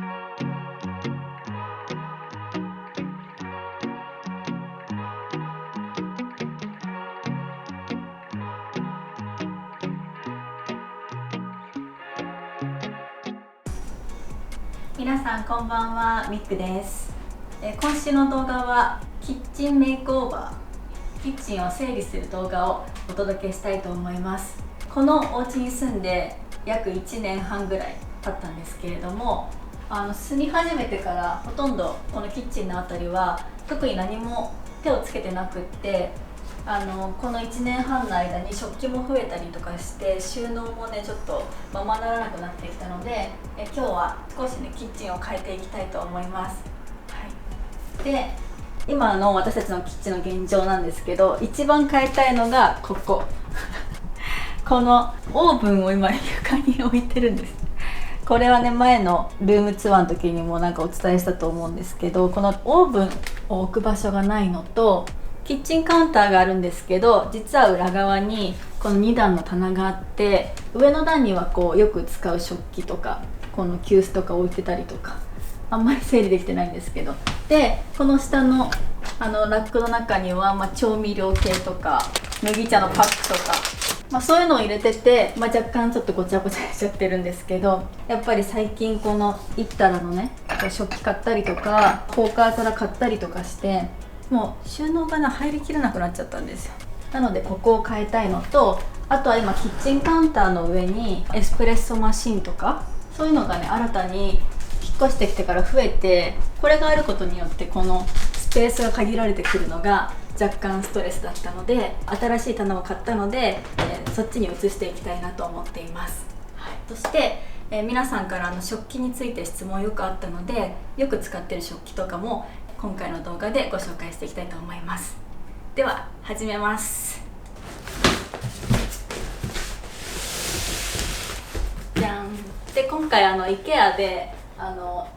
皆さんこんばんは、ミックです。今週の動画はキッチンメイクオーバー、キッチンを整理する動画をお届けしたいと思います。このお家に住んで約1年半ぐらい経ったんですけれども、住み始めてからほとんどこのキッチンの辺りは特に何も手をつけてなくって、この1年半の間に食器も増えたりとかして収納もねちょっとままならなくなってきたので、今日は少しねキッチンを変えていきたいと思います。はい、で今の私たちのキッチンの現状なんですけど、一番変えたいのがここのオーブンを今床に置いてるんです。これはね前のルームツアーの時にもなんかお伝えしたと思うんですけど、このオーブンを置く場所がないのと、キッチンカウンターがあるんですけど、実は裏側にこの2段の棚があって、上の段にはこうよく使う食器とかこの急須とか置いてたりとか、あんまり整理できてないんですけど、でこの下のラックの中には、調味料系とか麦茶のパックとか、そういうのを入れてて、若干ちょっとごちゃごちゃしちゃってるんですけど、やっぱり最近このイッタラのね食器買ったりとかポーカー皿買ったりとかして、もう収納が入りきらなくなっちゃったんですよ。なのでここを変えたいのと、あとは今キッチンカウンターの上にエスプレッソマシンとかそういうのがね新たに引っ越してきてから増えて、これがあることによってこのスペースが限られてくるのが若干ストレスだったので、新しい棚を買ったので、そっちに移していきたいなと思っています。はい、そして、皆さんから食器について質問よくあったので、よく使ってる食器とかも今回の動画でご紹介していきたいと思います。では始めます。じゃん。で今回IKEA で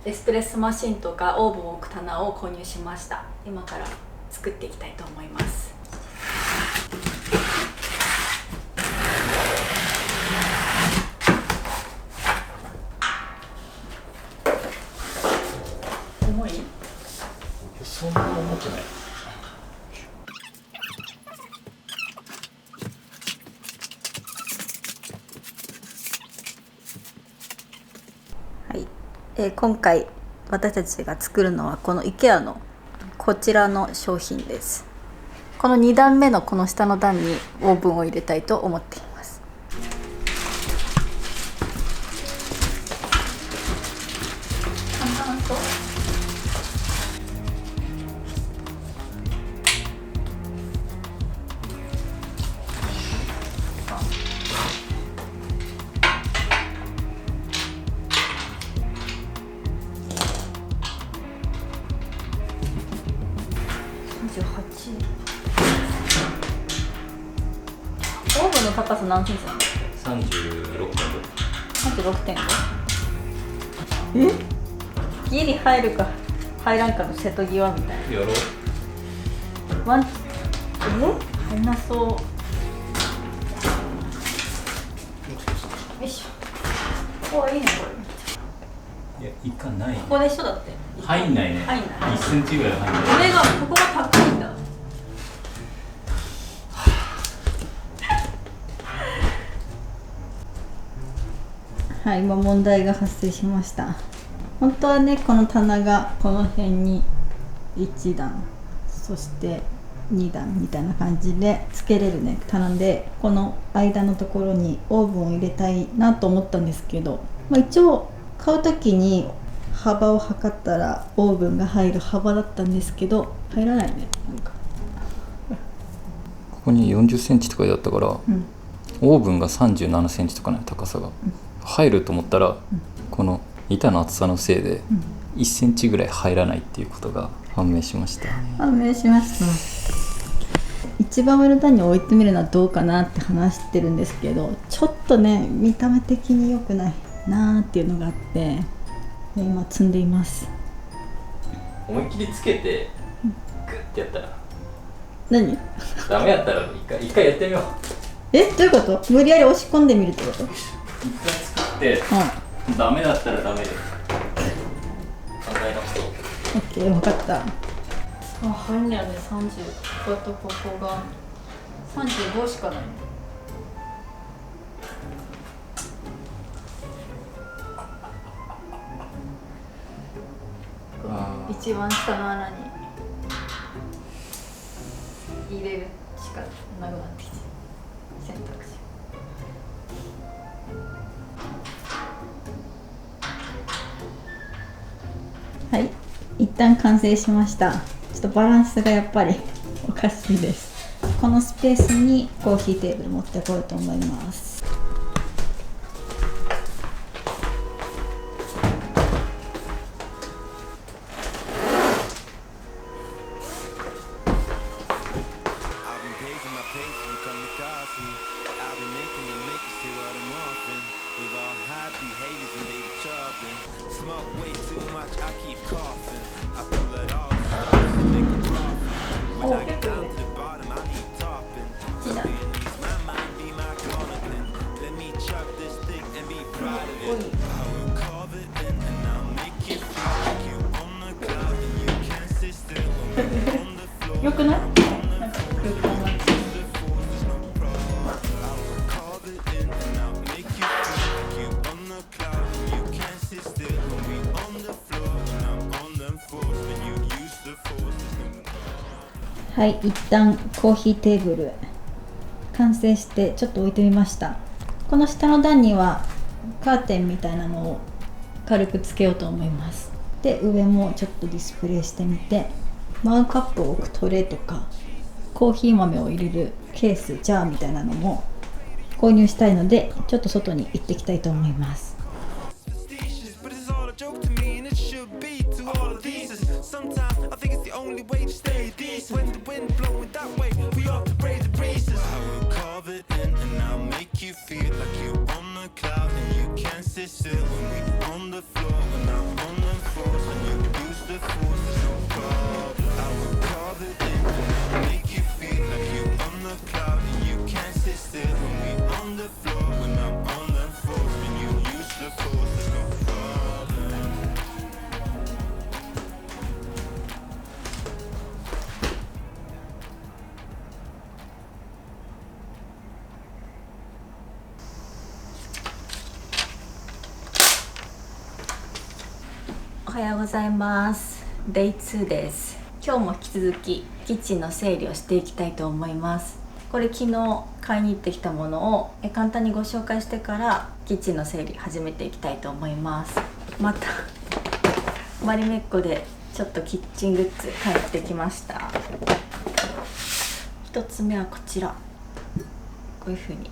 エスプレッソマシンとかオーブンを置く棚を購入しました。今から作っていきたいと思います。重い？そんな重くない。はい、今回私たちが作るのはこの IKEA のこちらの商品です。この2段目のこの下の段にオーブンを入れたいと思っています。オーブンの高さ何センチなんですか36.5。36.5。え？ギリ入るか入らんかの瀬戸際みたいな。やろう。入んなそう。よいしょ。お、いいねこれ。いや、いかない。ここで一緒だって。入んないね。入んない。1センチぐらい入んない。これがここが高いんだ。はい、今問題が発生しました。本当はねこの棚がこの辺に1段、そして2段みたいな感じでつけれるね棚で、この間のところにオーブンを入れたいなと思ったんですけど、一応買う時に幅を測ったらオーブンが入る幅だったんですけど、入らないね。なんかここに40センチとかだったから、オーブンが37センチとかね、高さが、入ると思ったら、この板の厚さのせいで1センチぐらい入らないっていうことが判明しました。判明しました。一番上の段に置いてみるのはどうかなって話してるんですけど、ちょっとね見た目的に良くないなーっていうのがあって、今積んでいます。思いっきりつけてグッてやったら何？ダメやったら一回やってみよう。どういうこと？無理やり押し込んでみるってこと？一回作って、ダメだったらダメでえ直すと。オッケー、分かった。あ、入んないよね。30、こことここが35しかない。一番下の穴に入れるしかなくなってきて、選択肢。はい、一旦完成しました。ちょっとバランスがやっぱりおかしいです。このスペースにコーヒーテーブル持ってこようと思います。よくない？はい、一旦コーヒーテーブル完成してちょっと置いてみました。この下の段にはカーテンみたいなのを軽くつけようと思います。で、上もちょっとディスプレイしてみて、マグカップを置くトレーとかコーヒー豆を入れるケース、ジャーみたいなのも購入したいので、ちょっと外に行ってきたいと思います。おはようございます。デイ2です。今日も引き続きキッチンの整理をしていきたいと思います。これ昨日買いに行ってきたものを簡単にご紹介してからキッチンの整理始めていきたいと思います。またマリメッコでちょっとキッチングッズ買ってきました。1つ目はこちら、こういう風に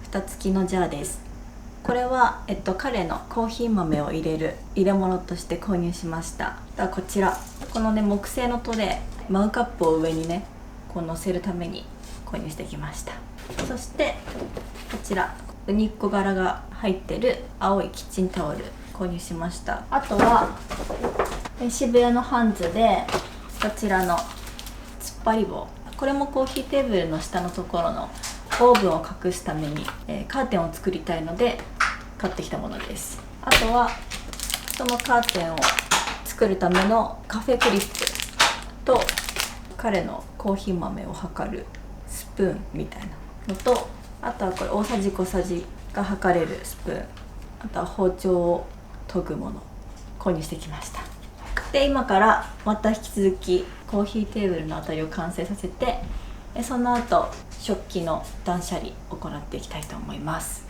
蓋付きのジャーです。これは、彼のコーヒー豆を入れる入れ物として購入しました。こちら、このね木製のトレー、マグカップを上にねこう乗せるために購入してきました。そしてこちら、ウニッコ柄が入ってる青いキッチンタオル購入しました。あとは渋谷のハンズでこちらの突っ張り棒、これもコーヒーテーブルの下のところのオーブンを隠すために、カーテンを作りたいので買ってきたものです。あとはそのカーテンを作るためのカフェクリップと彼のコーヒー豆を測るスプーンみたいなのと、あとはこれ大さじ小さじが測れるスプーン、あとは包丁を研ぐもの購入してきました。で、今からまた引き続きコーヒーテーブルのあたりを完成させて、その後食器の断捨離を行っていきたいと思います。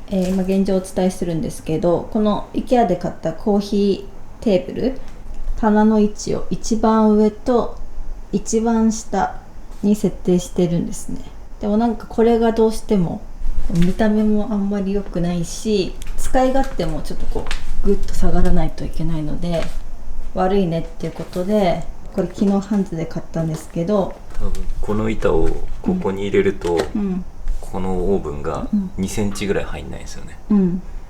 今現状をお伝えするんですけど、この IKEA で買ったコーヒーテーブル、棚の位置を一番上と一番下に設定してるんですね。でもなんかこれがどうしても見た目もあんまり良くないし、使い勝手もちょっとこうグッと下がらないといけないので悪いねっていうことで、これ昨日ハンズで買ったんですけど、多分この板をここに入れると、このオーブンが2センチぐらい入んないんですよね、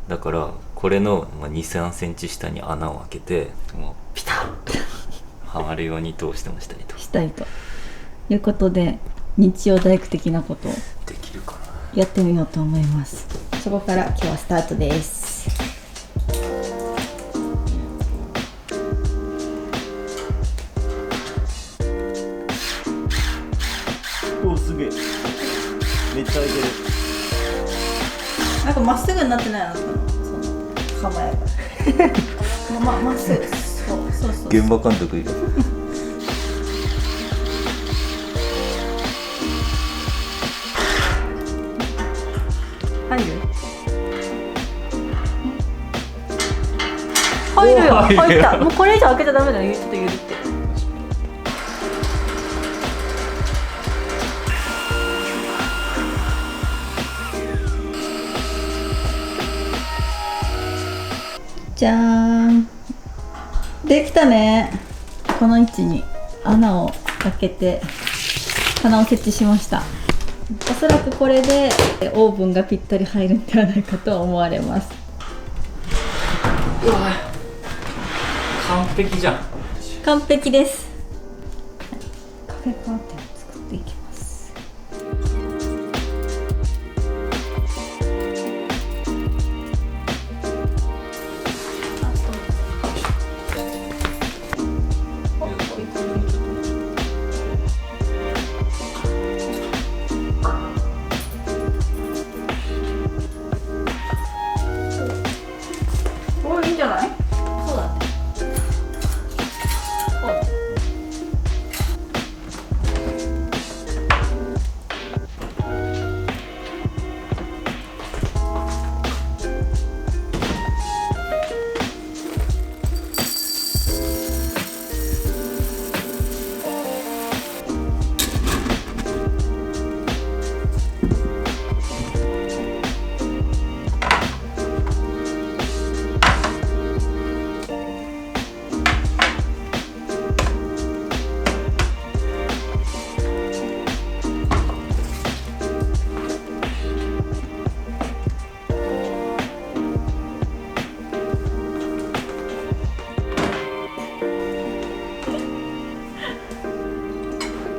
だからこれの2、3センチ下に穴を開けて、もうピタッとはまるように通してもしたいということで、日曜大工的なことをできるかな、やってみようと思います。そこから今日はスタートです。いてる。なんかまっすぐになってないな、その構えがまっすぐ、そう現場監督いる。入るよ、入るよ入った。もうこれ以上開けちゃダメだよ、ちょっとゆるって。じゃーん、できたね。この位置に穴を開けて棚を設置しました。おそらくこれでオーブンがぴったり入るんではないかと思われます。うわ、完璧じゃん。完璧です。カフェカーテンを作っていきます。お、いいんじゃない？そうだね。そうだね。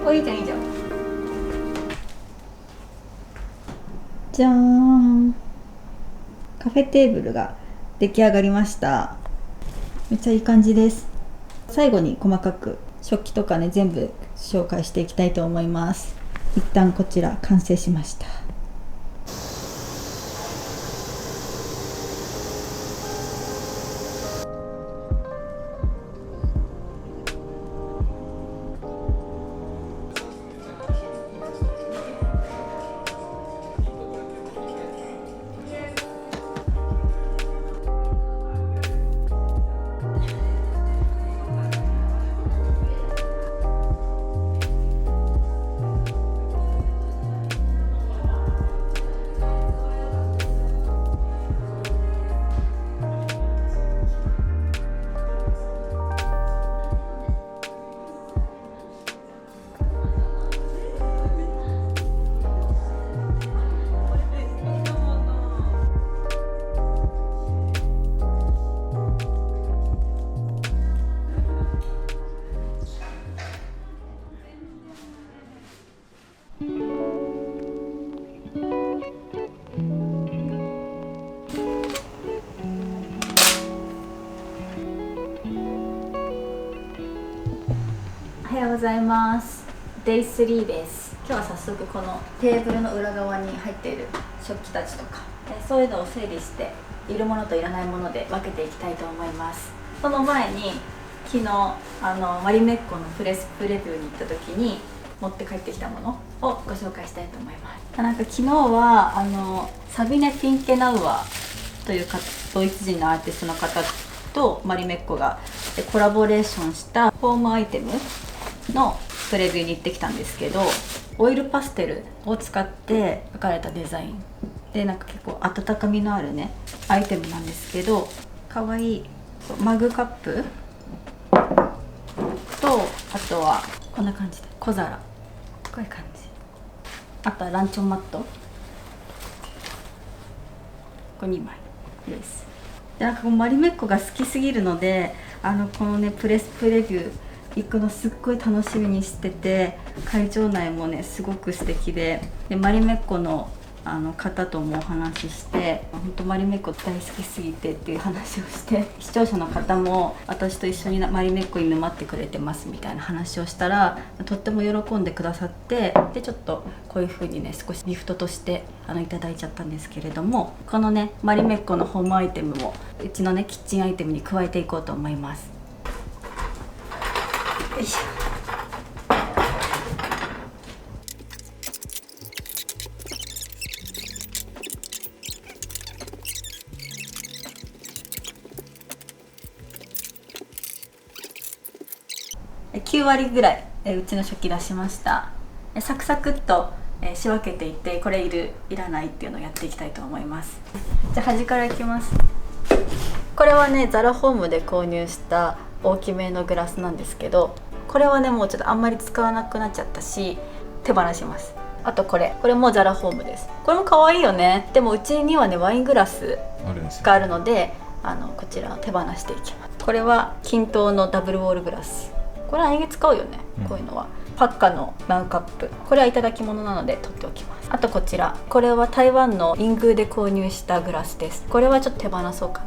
お、いいじゃんいいじゃん。じゃーん、カフェテーブルが出来上がりました。めっちゃいい感じです。最後に細かく食器とかね、全部紹介していきたいと思います。一旦こちら完成しました。おはようございます。デイ3です。今日は早速このテーブルの裏側に入っている食器たちとか、そういうのを整理しているものといらないもので分けていきたいと思います。その前に昨日マリメッコのプレスプレビューに行った時に持って帰ってきたものをご紹介したいと思います。なんか昨日はサビネ・ピンケナウアというドイツ人のアーティストの方とマリメッコがコラボレーションしたホームアイテムのプレビューに行ってきたんですけど、オイルパステルを使って描かれたデザインで、なんか結構温かみのあるねアイテムなんですけど、かわいいマグカップと、あとはこんな感じで小皿、こういう感じ、あとはランチョンマット、これ2枚です。で、なんかこうマリメッコが好きすぎるので、このねプレスプレビュー行くのすっごい楽しみにしてて、会場内もねすごく素敵で、マリメッコの方ともお話しして、本当マリメッコ大好きすぎてっていう話をして、視聴者の方も私と一緒にマリメッコに沼ってくれてますみたいな話をしたら、とっても喜んでくださって、でちょっとこういう風にね少しギフトとしていただいちゃったんですけれども、このねマリメッコのホームアイテムもうちのねキッチンアイテムに加えていこうと思います。よいしょ。9割ぐらいうちの食器出しました。サクサクっと仕分けていって、これいらないっていうのをやっていきたいと思います。じゃあ端からいきます。これはねザラホームで購入した大きめのグラスなんですけど、これはねもうちょっとあんまり使わなくなっちゃったし手放します。あとこれもザラホームです。これも可愛いよね。でもうちにはねワイングラスがあるので、こちらを手放していきます。これは均等のダブルウォールグラス。これは来月使うよね、こういうのは。パッカのマグカップ、これはいただき物なので取っておきます。あとこちら、これは台湾のイングーで購入したグラスです。これはちょっと手放そうかな、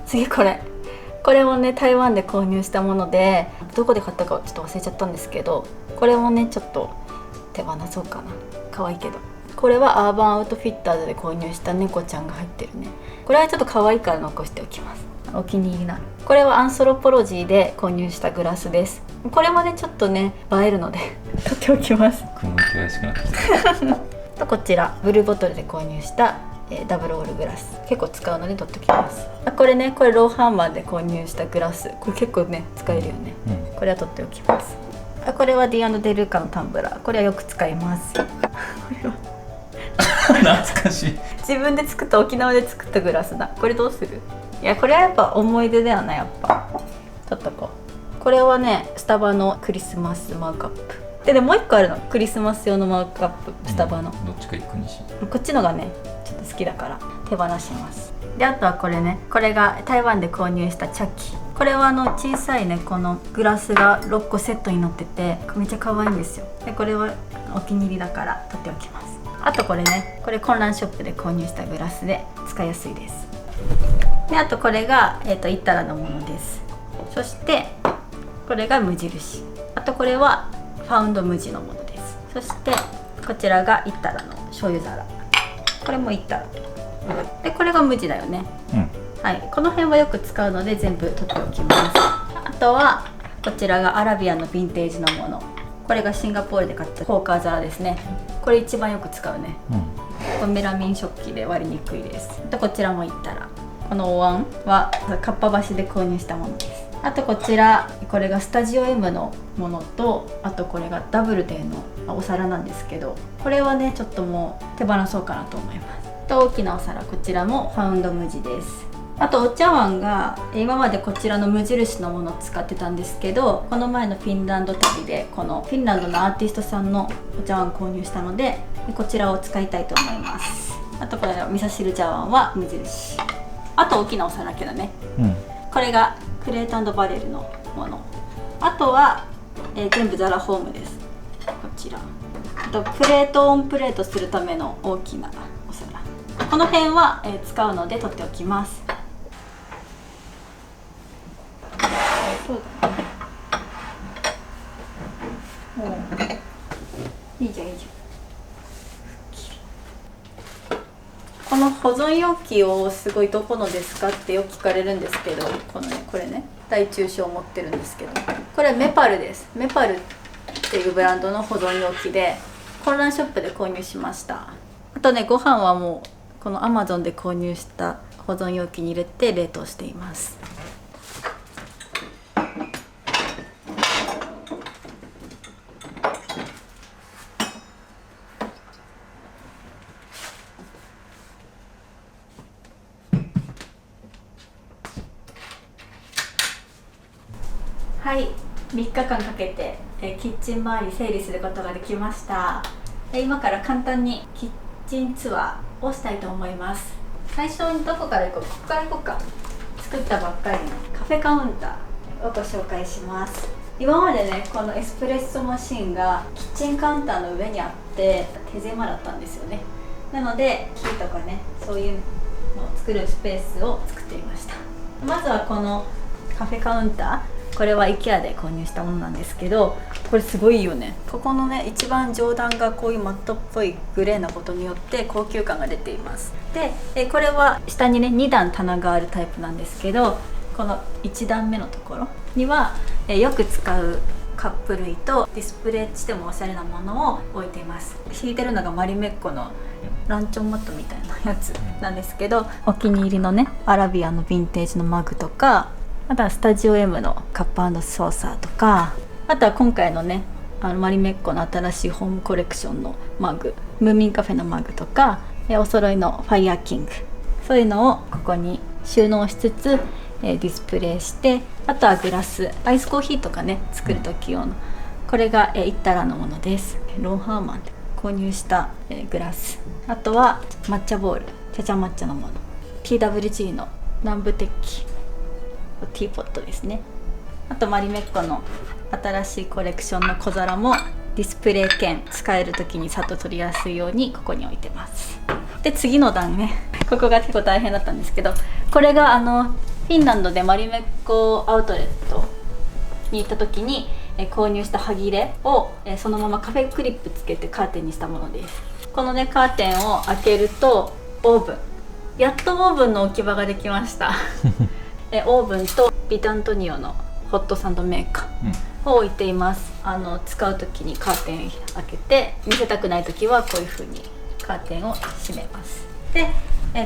次これもね台湾で購入したもので、どこで買ったかちょっと忘れちゃったんですけど、これもねちょっと手放そうかな。可愛いけど。これはアーバンアウトフィッターズで購入した猫ちゃんが入ってるね。これはちょっと可愛いから残しておきます。お気に入りな。これはアンソロポロジーで購入したグラスです。これもねちょっとね映えるので取っておきます。雲行き怪しくなってきた。とこちらブルーボトルで購入したダブルオールグラス、結構使うので取っておきます。これローハンマーで購入したグラス、これ結構ね使えるよね、これは取っておきます。これはディアンドデルーカのタンブラー、これはよく使います。懐かしい。自分で作った沖縄で作ったグラスだ。これどうする？いやこれはやっぱ思い出だよね。やっぱ取っとこう。これはねスタバのクリスマスマグカップでもう一個あるの、クリスマス用のマグカップ、スタバの、どっちか一個にし、こっちのがねちょっと好きだから手放します。であとはこれね、これが台湾で購入したチャキ。これは小さいねこのグラスが6個セットになっててめっちゃ可愛いんですよ。でこれはお気に入りだから取っておきます。あとこれね、これ混乱ショップで購入したグラスで使いやすいです。であとこれがイッタラのものです。そしてこれが無印。あとこれはファウンド無地のものです。そしてこちらがイッタラの醤油皿。これもイッタラで、これが無地だよね、はい、この辺はよく使うので全部取っておきます。あとはこちらがアラビアのヴィンテージのもの。これがシンガポールで買ったポーカー皿ですね。これ一番よく使うね、これメラミン食器で割りにくいです。あとこちらもいったら、このお椀はかっぱ橋で購入したものです。あとこちら、これがスタジオ M のものと、あとこれがダブルでのお皿なんですけど、これはねちょっともう手放そうかなと思います。と大きなお皿、こちらもファウンド無地です。あとお茶碗が今までこちらの無印のものを使ってたんですけど、この前のフィンランド旅でこのフィンランドのアーティストさんのお茶碗購入したので、こちらを使いたいと思います。あとこれ味噌汁茶碗は無印。あと大きなお皿けどね、これがクレート&バレルのもの。あとは、全部ザラホームです。こちらあとプレートオンプレートするための大きなお皿、この辺は、使うので取っておきます。そうだね、いいじゃんいいじゃん。この保存容器をすごいどこのですかってよく聞かれるんですけど、これね大中小持ってるんですけど、これメパルです。メパルっていうブランドの保存容器で混乱ショップで購入しました。あとねご飯はもうこのアマゾンで購入した保存容器に入れて冷凍しています。はい、3日間かけてキッチン周り整理することができました。今から簡単にキッチンツアーをしたいと思います。最初にどこから行こう？ここから行こうか。作ったばっかりのカフェカウンターをご紹介します。今までねこのエスプレッソマシンがキッチンカウンターの上にあって手狭だったんですよね。なので木とかね、そういうのを作るスペースを作っていました。まずはこのカフェカウンター、これは IKEA で購入したものなんですけど、これすごいよね。ここのね一番上段がこういうマットっぽいグレーなことによって高級感が出ています。でこれは下にね2段棚があるタイプなんですけど、この1段目のところにはよく使うカップ類とディスプレイしてもおしゃれなものを置いています。敷いてるのがマリメッコのランチョンマットみたいなやつなんですけど、お気に入りのねアラビアのヴィンテージのマグとか、あとはスタジオ M のカップ&ソーサーとか、あとは今回のねマリメッコの新しいホームコレクションのマグ、ムーミンカフェのマグとか、お揃いのファイヤーキング、そういうのをここに収納しつつディスプレイして、あとはグラス、アイスコーヒーとかね作る時用の、これがイッタラのものです。ロンハーマンで購入したグラス、あとは抹茶ボール、チャチャ抹茶のもの、 TWG の南部鉄器ティーポットですね。あとマリメッコの新しいコレクションの小皿もディスプレイ兼使える時にさっと取りやすいようにここに置いてます。で次の段ね、ここが結構大変だったんですけど、これがフィンランドでマリメッコアウトレットに行った時に購入した歯切れをそのままカフェクリップつけてカーテンにしたものです。このねカーテンを開けるとオーブン、やっとオーブンの置き場ができましたオーブンとビタントニオのホットサンドメーカーを置いています。使う時にカーテン開けて、見せたくない時はこういう風にカーテンを閉めます。でカ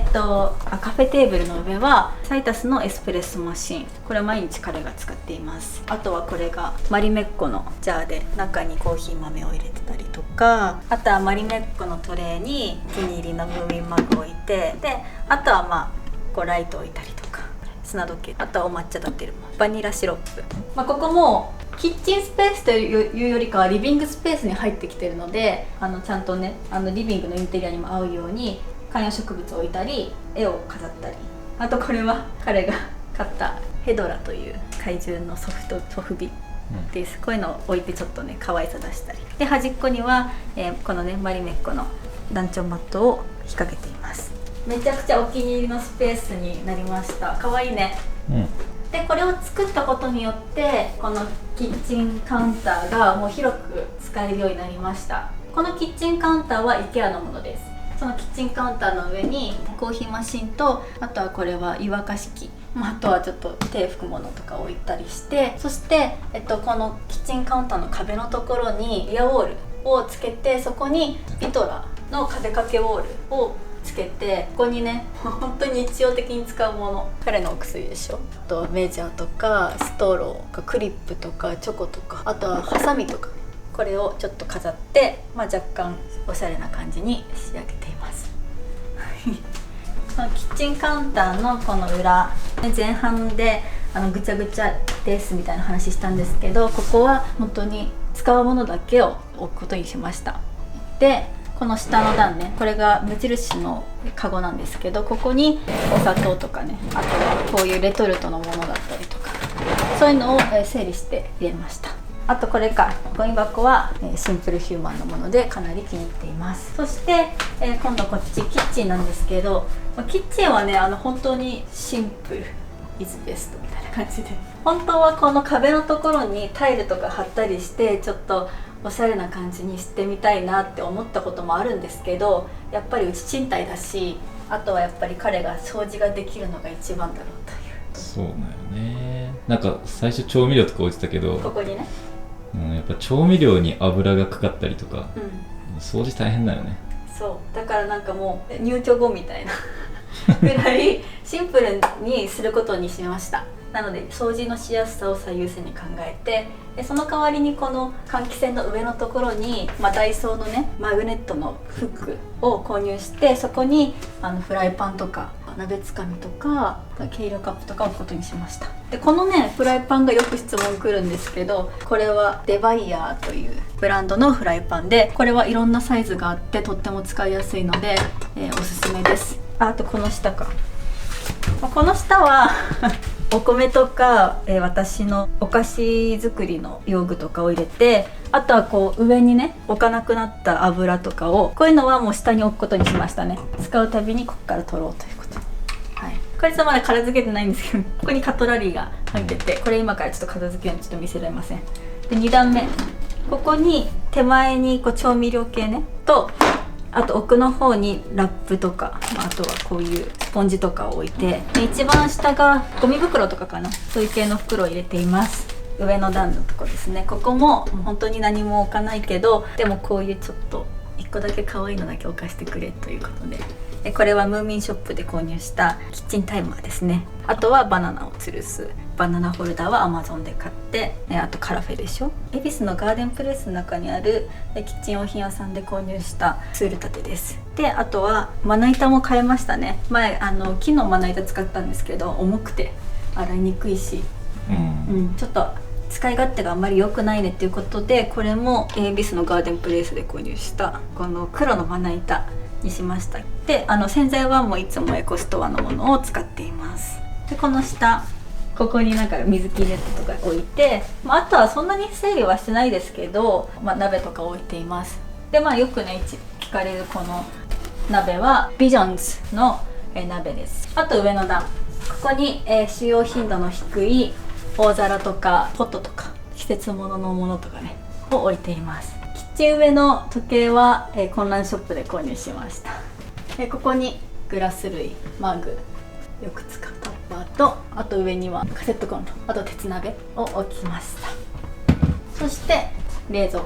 フェテーブルの上はサイタスのエスプレッソマシン、これは毎日彼が使っています。あとはこれがマリメッコのジャーで中にコーヒー豆を入れてたりとか、あとはマリメッコのトレーにお気に入りのムーミンマグを置いて、であとはこうライトを置いたりとか、砂時計、あとはお抹茶立てるもバニラシロップ、ここもキッチンスペースというよりかはリビングスペースに入ってきてるので、ちゃんとねリビングのインテリアにも合うように観葉植物を置いたり絵を飾ったり、あとこれは彼が買ったヘドラという怪獣のソフビです、こういうのを置いてちょっとね可愛さ出したりで、端っこには、このねマリメッコのランチョンマットを引っ掛けています。めちゃくちゃお気に入りのスペースになりました。可愛いね、でこれを作ったことによってこのキッチンカウンターがもう広く使えるようになりました。このキッチンカウンターは IKEA のものです。そのキッチンカウンターの上にコーヒーマシンと、あとはこれは湯沸かし器、あとはちょっと手拭くものとか置いたりして、そして、このキッチンカウンターの壁のところにリアウォールをつけて、そこにビトラの壁掛けウォールをつけて、ここにね本当に日常的に使うもの、彼のお薬でしょ、あとメジャーとかストローとかクリップとかチョコとか、あとはハサミとか、これをちょっと飾って、若干おしゃれな感じに仕上げていますこのキッチンカウンターのこの裏、前半でぐちゃぐちゃですみたいな話したんですけど、ここは本当に使うものだけを置くことにしました。でこの下の段ね、これが無印のカゴなんですけど、ここにお砂糖とかね、あとはこういうレトルトのものだったりとか、そういうのを整理して入れました。あとこれか、ゴミ箱はシンプルヒューマンのものでかなり気に入っています。そして、今度こっちキッチンなんですけど、キッチンはね本当にシンプルイズベストみたいな感じで、本当はこの壁のところにタイルとか貼ったりしてちょっとおしゃれな感じにしてみたいなって思ったこともあるんですけど、やっぱりうち賃貸だし、あとはやっぱり彼が掃除ができるのが一番だろうという。そうだよね。なんか最初調味料とか置いてたけど、ここにね、やっぱ調味料に油がかかったりとか、掃除大変だよね。そうだからなんかもう入居後みたいなぐらいシンプルにすることにしました。なので掃除のしやすさを最優先に考えて、でその代わりにこの換気扇の上のところに、ダイソーのねマグネットのフックを購入して、そこにフライパンとか鍋つかみとか計量カップとか置くことにしました。でこのねフライパンがよく質問来るんですけど、これはデバイヤーというブランドのフライパンで、これはいろんなサイズがあってとっても使いやすいので、おすすめです。あとこの下か、この下はお米とか、私のお菓子作りの用具とかを入れて、あとはこう上にね置かなくなった油とかを、こういうのはもう下に置くことにしましたね。使うたびにここから取ろうということ。はい、これはまだ片付けてないんですけど、ここにカトラリーが入ってて、これ今からちょっと片付けるのちょっと見せられません。で2段目、ここに手前にこう調味料系ねと、あと奥の方にラップとか、あとはこういうスポンジとかを置いて、で一番下がゴミ袋とかかな、そういう系の袋を入れています。上の段のとこですね。ここも本当に何も置かないけど、でもこういうちょっと1個だけ可愛いのだけ置かしてくれということで、これはムーミンショップで購入したキッチンタイマーですね。あとはバナナを吊るすバナナホルダーは Amazon で買って、あとカラフェでしょ、恵比寿のガーデンプレスの中にあるキッチン用品屋さんで購入したツール立てです。であとはまな板も買いましたね。前木のまな板使ったんですけど、重くて洗いにくいし、ちょっと使い勝手があんまり良くないねっていうことで、これも恵比寿のガーデンプレスで購入したこの黒のまな板にしました。で洗剤はもういつもエコストアのものを使っています。でこの下、ここになんか水切りネットとか置いて、あとはそんなに整理はしてないですけど、鍋とか置いています。でよくね聞かれるこの鍋はビジョンズの鍋です。あと上の段、ここに使用頻度の低い大皿とかポットとか季節物のものとかねを置いています。キッチン上の時計はコンランショップで購入しました。ここにグラス類、マグ、よく使うタッパーと、あと上にはカセットコンロ、あと鉄鍋を置きました。そして冷蔵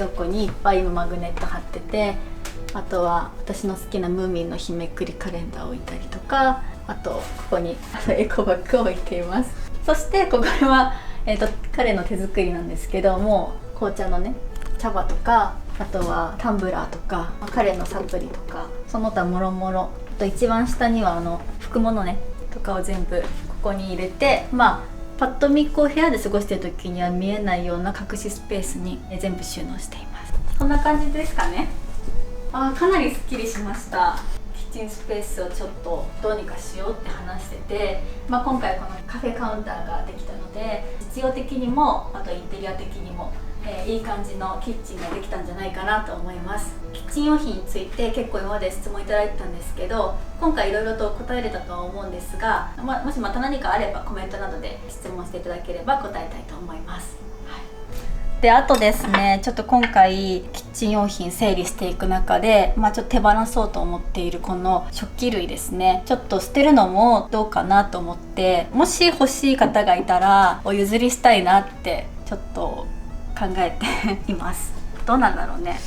庫にいっぱい今マグネット貼ってて、あとは私の好きなムーミンの日めくりカレンダーを置いたりとか、あとここにエコバッグを置いています。そしてこれは、彼の手作りなんですけども、紅茶のね茶葉とか、あとはタンブラーとか、彼のサプリとか、その他もろもろ、あと一番下には拭くものねとかを全部ここに入れて、パッと見こう部屋で過ごしてる時には見えないような隠しスペースに全部収納しています。こんな感じですかね。かなりすっきりしました。キッチンスペースをちょっとどうにかしようって話してて、今回このカフェカウンターができたので、実用的にもあとインテリア的にもいい感じのキッチンができたんじゃないかなと思います。キッチン用品について結構今まで質問いただいてたんですけど、今回いろいろと答えれたとは思うんですが、もしまた何かあればコメントなどで質問していただければ答えたいと思います。であとですね、ちょっと今回キッチン用品整理していく中で、ちょっと手放そうと思っているこの食器類ですね、ちょっと捨てるのもどうかなと思って、もし欲しい方がいたらお譲りしたいなってちょっと考えています。どうなんだろうね。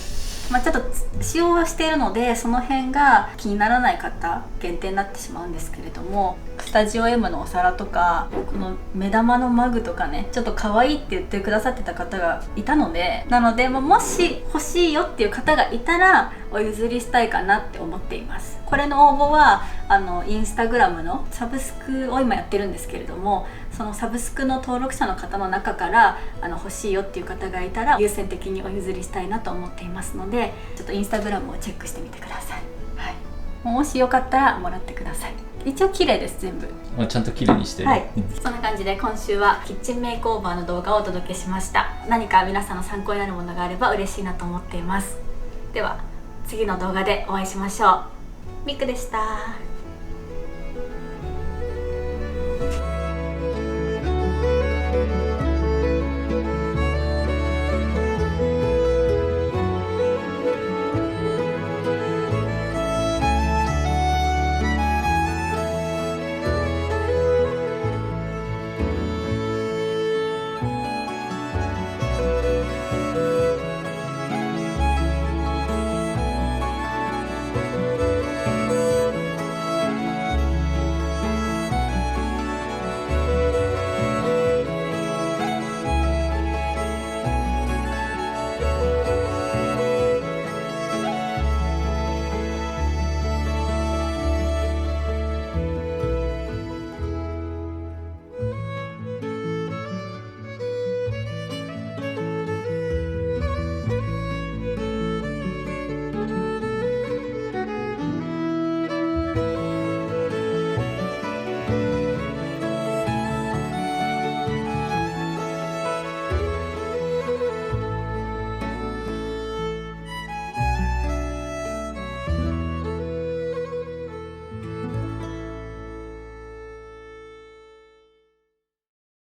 ちょっと使用はしているので、その辺が気にならない方限定になってしまうんですけれども、スタジオ M のお皿とか、この目玉のマグとかね、ちょっと可愛いって言ってくださってた方がいたので、もし欲しいよっていう方がいたらお譲りしたいかなって思っています。これの応募はインスタグラムのサブスクを今やってるんですけれども、そのサブスクの登録者の方の中から欲しいよっていう方がいたら優先的にお譲りしたいなと思っていますので、ちょっとインスタグラムをチェックしてみてください。もしよかったらもらってください。一応綺麗です、全部ちゃんと綺麗にしてる。そんな感じで今週はキッチンメイクオーバーの動画をお届けしました。何か皆さんの参考になるものがあれば嬉しいなと思っています。では次の動画でお会いしましょう。ミクでした。